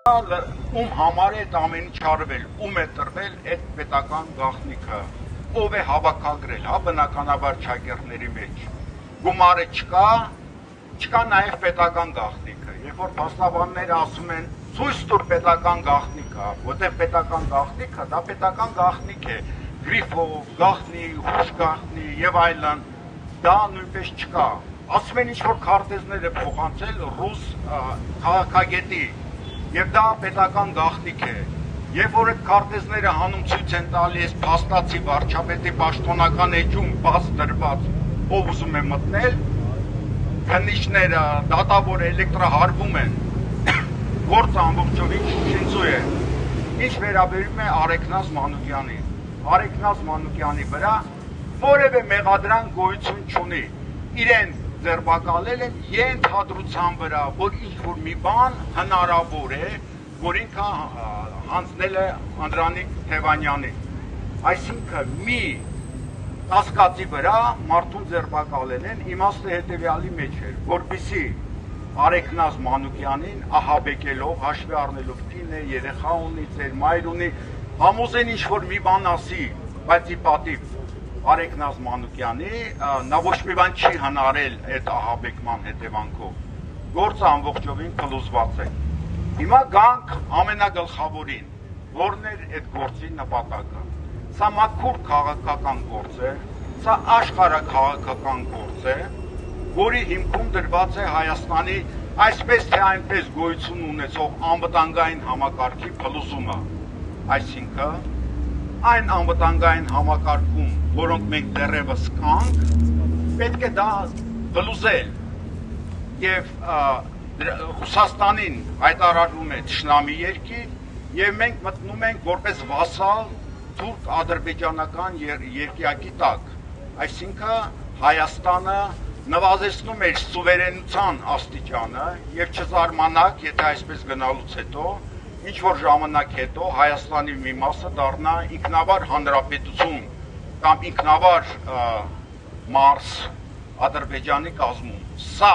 Ում համար է ամեն ինչ արվել, ում է տրվել այդ պետական գաղտնիքը, ով է հավաքագրել, հա, բնականաբար ճակերտների մեջ։ Գումարը չկա նաև պետական գաղտնիքը։ Երբ որ փաստաբանները ասում են ցույց տուր պետական գաղտնիքը, որտեղ պետական գաղտնիքը, դա պետական գաղտնիք է, գրիֆով, գաղտնի, հուշ գաղտնի եւ այլն, դա նույնպես չկա։ Ասում են ինչ որ քարտեզներ է փոխանցել ռուս քաղաքագետի եւ դա պետական գաղտնիք է։ Երբ որ այդ քարտեզները հանում ցույց են տալիս փաստացի վարչապետի պաշտոնական էջում բաց դրված, ով ուզում է մտնել, քննիչները դատավոր էլեկտրահարվում են, գործը ամբողջովին շուշինցու է։ Ինչ վերաբերում է Արեգնազ Մանուկյանին, Արեգնազ Մանուկյանի վրա որևէ մեղադրանք գոյություն չունի։ Իրեն ձերբակալել են ենթադրության վրա, որ ինչ-որ մի բան հնարավոր է, որ ինքը հանձնել է Անդրանիկ Թևանյանին։ Այսինքն մի կասկածի վրա մարդուն ձերբակալել են, իմաստը հետևյալի մեջ էր, որպեսզի Արեգնազ Մանուկյանին ահաբեկելով, հաշվի առնելով կին է, երեխա ունի, ծեր մայր ունի, համոզեն ինչ-որ մի բան ասի, բայց ի պատիվ Արեգնազ Մանուկյանի նա ոչ մի բան չի հնարել այդ ահաբեկման հետևանքով, գործը ամբողջովին փլուզված է։ Հիմա գանք ամենագլխավորին, որն էր այդ գործի նպատակը։ Սա մաքուր քաղաքական գործ է, սա աշխարհաքաղաքական գործ է, որի հիմքում դրված է Հայաստանի այսպես թե այնպես գոյություն ունեցող անվտանգային համակարգի փլուզումը, այսինքն այն անվտանգային համակարգում, որոնք մենք դեռևս կանք, պետք է դա փլուզել եւ Ռուսաստանին հայտարարվում է թշնամի երկիր եւ մենք մտնում ենք որպես վասալ թուրք-ադրբեջանական երկիակի տակ, այսինքն Հայաստանը նվազեցնում է սուվերենության աստիճանը եւ չզարմանաք, եթե այսպես գնալուց հետո ինչ որ ժամանակ հետո Հայաստանի մի մասը դառնա ինքնավար հանրապետություն կամ ինքնավար մարզ Ադրբեջանի կազմում։ Սա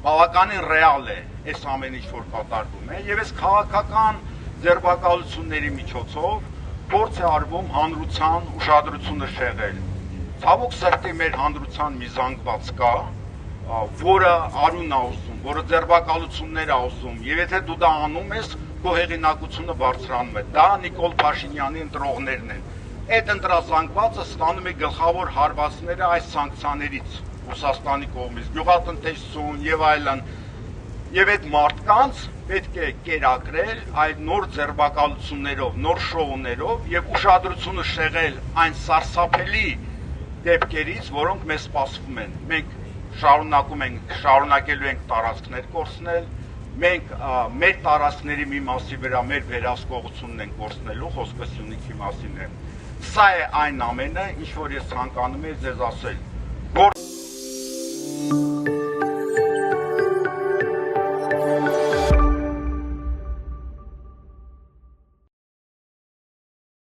բավականին ռեալ է, այս ամեն ինչ որ կատարվում է եւ այս քաղաքական ձերբակալությունների միջոցով փորձ է արվում հանրության ուշադրությունը շեղել։ Ցավոք սրտի մեր հանրության մի զանգված կա, որը արուն է ուզում, որը ձերբակալություններ է ուզում, եւ եթե դու դա անում ես, քո հեղինակությունը բարձրանում է։ Դա Նիկոլ Փաշինյանի ընտրողներն են։ Այդ ընտրազանգվածը ստանում է գլխավոր հարվածները այս սանկցիաներից Ռուսաստանի կողմից, գյուղատնտեսություն եւ այլն։ Եվ այդ մարդկանց պետք է կերակրել այդ նոր ձերբակալություններով, նոր շոուներով եւ ուշադրությունը շեղել այն սարսափելի դեպքերից, որոնք մեզ սպասվում են։ Մենք շարունակելու ենք տարածքներ կորցնել, մենք մեր տարածքների մի մասի վրա մեր վերահսկողությունն ենք կորցնելու, խոսքը Սյունիքի մասին է։ Սա է այն ամենը, ինչ որ ես ցանկանում եմ ձեզ ասել։